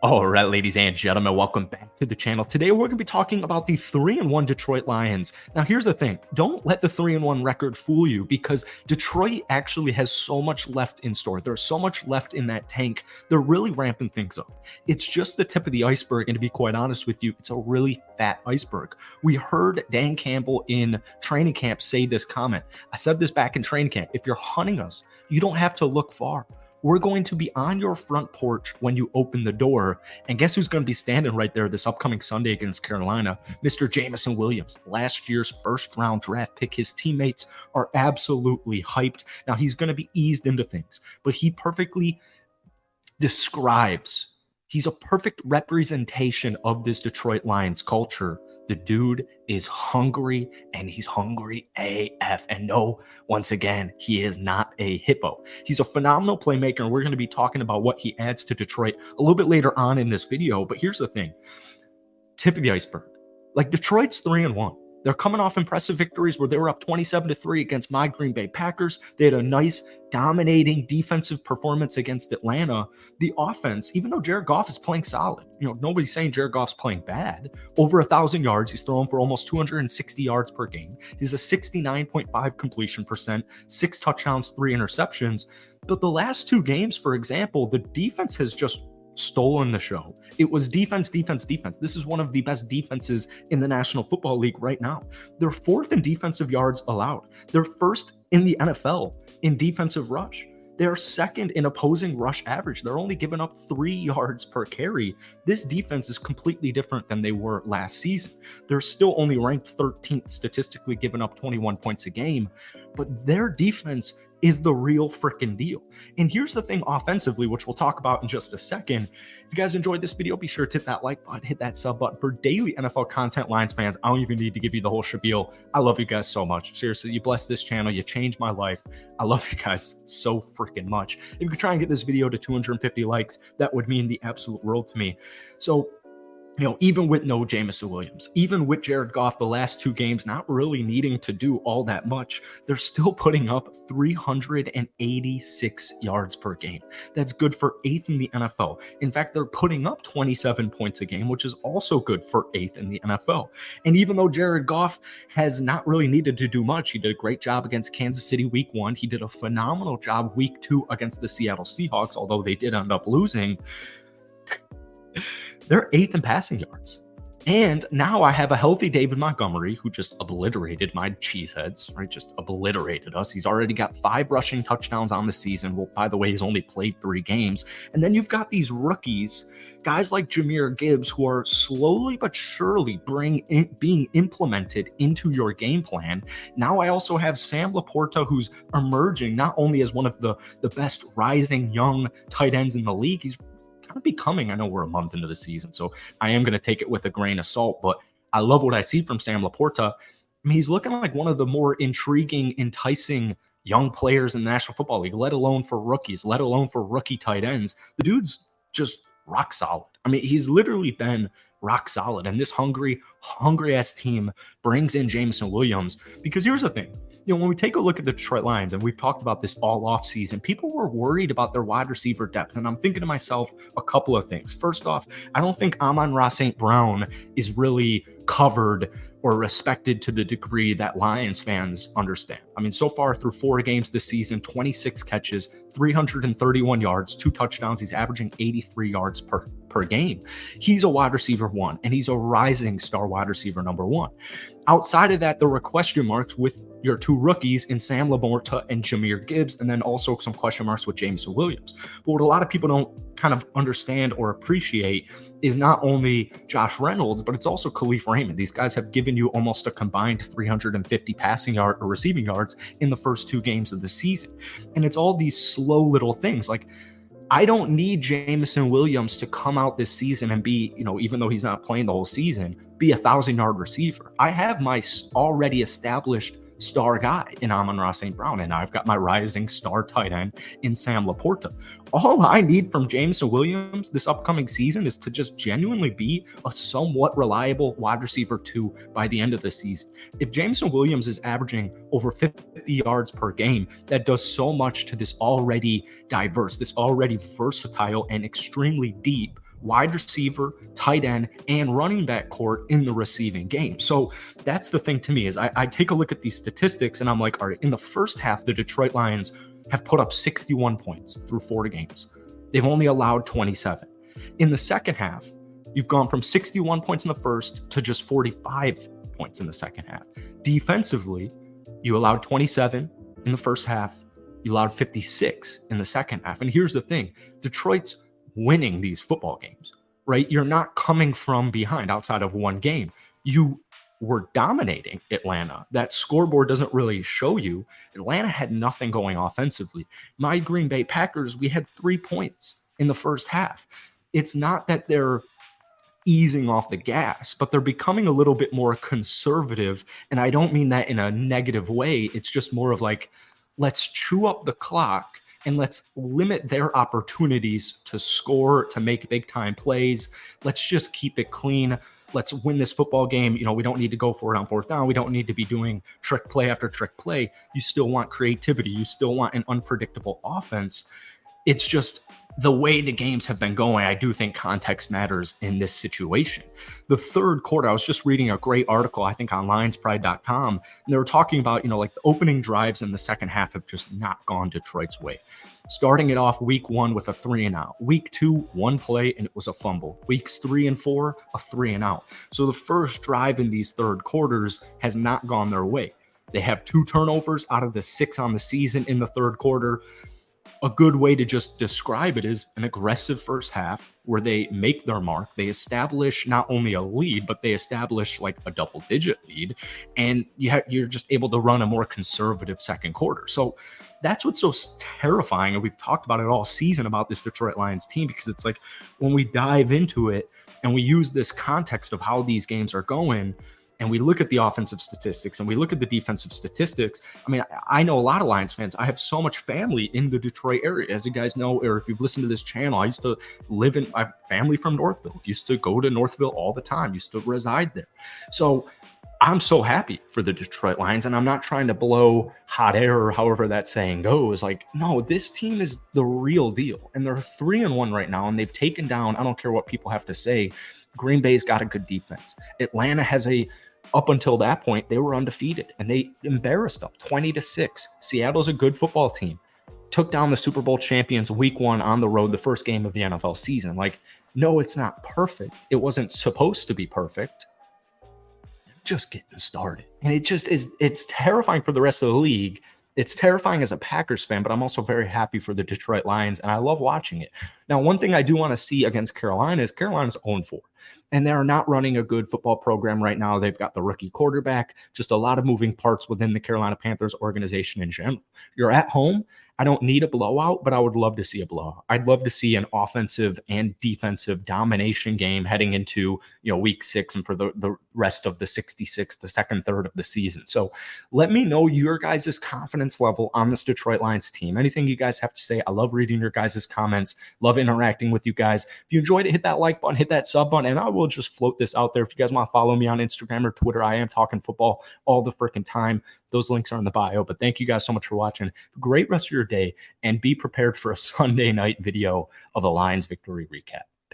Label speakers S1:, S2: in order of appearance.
S1: All right, ladies and gentlemen, welcome back to the channel. Today, we're going to be talking about the 3-1 Detroit Lions. Now, here's the thing. Don't let the 3-1 record fool you because Detroit actually has so much left in store. There's so much left in that tank. They're really ramping things up. It's just the tip of the iceberg, and to be quite honest with you, it's a really fat iceberg. We heard Dan Campbell in training camp say this comment. I said this back in training camp. If you're hunting us, you don't have to look far. We're going to be on your front porch when you open the door. And guess who's going to be standing right there this upcoming Sunday against Carolina? Mr. Jameson Williams, last year's first-round draft pick. His teammates are absolutely hyped. Now, he's going to be eased into things, but he perfectly describes, he's a perfect representation of this Detroit Lions culture. The dude is hungry, and he's hungry AF. And no, once again, he is not a hippo. He's a phenomenal playmaker, and we're going to be talking about what he adds to Detroit a little bit later on in this video. But here's the thing. Tip of the iceberg. Like, Detroit's 3-1. They're coming off impressive victories where they were up 27-3 against my Green Bay Packers. They had a nice, dominating defensive performance against Atlanta. The offense, even though Jared Goff is playing solid, nobody's saying Jared Goff's playing bad. Over 1,000 yards. He's throwing for almost 260 yards per game. He's a 69.5 completion percent, 6 touchdowns, 3 interceptions. But the last 2 games, for example, the defense has just stolen the show. It was defense, defense, defense. This is one of the best defenses in the National Football League right now. They're 4th in defensive yards allowed. They're 1st in the NFL in defensive rush. They're 2nd in opposing rush average. They're only giving up 3 yards per carry. This defense is completely different than they were last season. They're still only ranked 13th statistically, giving up 21 points a game, but their defense is the real freaking deal. And here's the thing offensively, which we'll talk about in just a second. If you guys enjoyed this video, be sure to hit that like button, hit that sub button for daily NFL content. Lions fans, I don't even need to give you the whole spiel. I love you guys so much. Seriously, you bless this channel. You changed my life. I love you guys so freaking much. If you could try and get this video to 250 likes, that would mean the absolute world to me. So, even with no Jameson Williams, even with Jared Goff, the last 2 games not really needing to do all that much, they're still putting up 386 yards per game. That's good for 8th in the NFL. In fact, they're putting up 27 points a game, which is also good for 8th in the NFL. And even though Jared Goff has not really needed to do much, he did a great job against Kansas City week 1. He did a phenomenal job week 2 against the Seattle Seahawks, although they did end up losing. They're 8th in passing yards. And now I have a healthy David Montgomery who just obliterated my cheeseheads, right? Just obliterated us. He's already got 5 rushing touchdowns on the season. Well, by the way, he's only played 3 games. And then you've got these rookies, guys like Jahmyr Gibbs, who are slowly but surely being implemented into your game plan. Now I also have Sam Laporta, who's emerging not only as one of the best rising young tight ends in the league, he's kind of becoming, I know we're a month into the season, so I am going to take it with a grain of salt, but I love what I see from Sam Laporta. I mean, he's looking like one of the more intriguing, enticing young players in the National Football League, let alone for rookies, let alone for rookie tight ends. The dude's just rock solid. I mean, he's literally been rock solid, and this hungry ass team brings in Jameson Williams because here's the thing. When we take a look at the Detroit Lions, and we've talked about this all off season, people were worried about their wide receiver depth. And I'm thinking to myself a couple of things. First off, I don't think Amon-Ra St. Brown is really covered or respected to the degree that Lions fans understand. I mean, so far through 4 games this season, 26 catches, 331 yards, 2 touchdowns. He's averaging 83 yards per game. He's a wide receiver 1, and he's a rising star wide receiver number 1. Outside of that, there were question marks with your 2 rookies in Sam Laporta and Jahmyr Gibbs, and then also some question marks with Jameson Williams. But what a lot of people don't kind of understand or appreciate is not only Josh Reynolds, but it's also Khalif Raymond. These guys have given you almost a combined 350 passing yard or receiving yards in the first 2 games of the season. And it's all these slow little things. Like, I don't need Jameson Williams to come out this season and be, even though he's not playing the whole season, be a 1,000-yard receiver. I have my already established star guy in Amon-Ra St. Brown, and I've got my rising star tight end in Sam Laporta. All I need from Jameson Williams this upcoming season is to just genuinely be a somewhat reliable wide receiver 2 by the end of the season. If Jameson Williams is averaging over 50 yards per game, that does so much to this already diverse, this already versatile and extremely deep wide receiver, tight end, and running back court in the receiving game. So that's the thing to me is I take a look at these statistics and I'm like, all right, in the first half, the Detroit Lions have put up 61 points through 4 games. They've only allowed 27. In the second half, you've gone from 61 points in the first to just 45 points in the second half. Defensively, you allowed 27 in the first half. You allowed 56 in the second half. And here's the thing, Detroit's winning these football games, right? You're not coming from behind outside of one game. You were dominating Atlanta. That scoreboard doesn't really show you. Atlanta had nothing going offensively. My Green Bay Packers, we had 3 points in the first half. It's not that they're easing off the gas, but they're becoming a little bit more conservative. And I don't mean that in a negative way. It's just more of like, let's chew up the clock and let's limit their opportunities to score, to make big time plays. Let's just keep it clean. Let's win this football game. We don't need to go for it on fourth down. We don't need to be doing trick play after trick play. You still want creativity. You still want an unpredictable offense. It's just the way the games have been going. I do think context matters in this situation. The third quarter, I was just reading a great article, I think on lionspride.com, and they were talking about, like the opening drives in the second half have just not gone Detroit's way. Starting it off week 1 with a 3-and-out. Week 2, 1 play, and it was a fumble. Weeks 3 and 4, a 3-and-out. So the first drive in these third quarters has not gone their way. They have 2 turnovers out of the 6 on the season in the third quarter. A good way to just describe it is an aggressive first half where they make their mark. They establish not only a lead, but they establish like a double-digit lead. And you're just able to run a more conservative second quarter. So that's what's so terrifying. And we've talked about it all season about this Detroit Lions team, because it's like when we dive into it and we use this context of how these games are going, and we look at the offensive statistics and we look at the defensive statistics. I mean, I know a lot of Lions fans. I have so much family in the Detroit area. As you guys know, or if you've listened to this channel, I used to live in my family from Northville, used to go to Northville all the time, used to reside there. So I'm so happy for the Detroit Lions, and I'm not trying to blow hot air or however that saying goes. Like, no, this team is the real deal. And they're 3-1 right now, and they've taken down, I don't care what people have to say, Green Bay's got a good defense. Atlanta has up until that point, they were undefeated, and they embarrassed them 20-6. Seattle's a good football team. Took down the Super Bowl champions week 1 on the road, the first game of the NFL season. Like, no, it's not perfect. It wasn't supposed to be perfect. They're just getting started. And it's terrifying for the rest of the league. It's terrifying as a Packers fan, but I'm also very happy for the Detroit Lions, and I love watching it. Now, one thing I do want to see against Carolina is Carolina's 0-4. And they're not running a good football program right now. They've got the rookie quarterback, just a lot of moving parts within the Carolina Panthers organization in general. You're at home. I don't need a blowout, but I would love to see a blowout. I'd love to see an offensive and defensive domination game heading into week 6 and for the rest of the 66, the second third of the season. So let me know your guys' confidence level on this Detroit Lions team. Anything you guys have to say. I love reading your guys' comments. Love interacting with you guys. If you enjoyed it, hit that like button, hit that sub button, and I will just float this out there. If you guys want to follow me on Instagram or Twitter, I am talking football all the freaking time. Those links are in the bio. But thank you guys so much for watching. Great rest of your day, and be prepared for a Sunday night video of a Lions victory recap.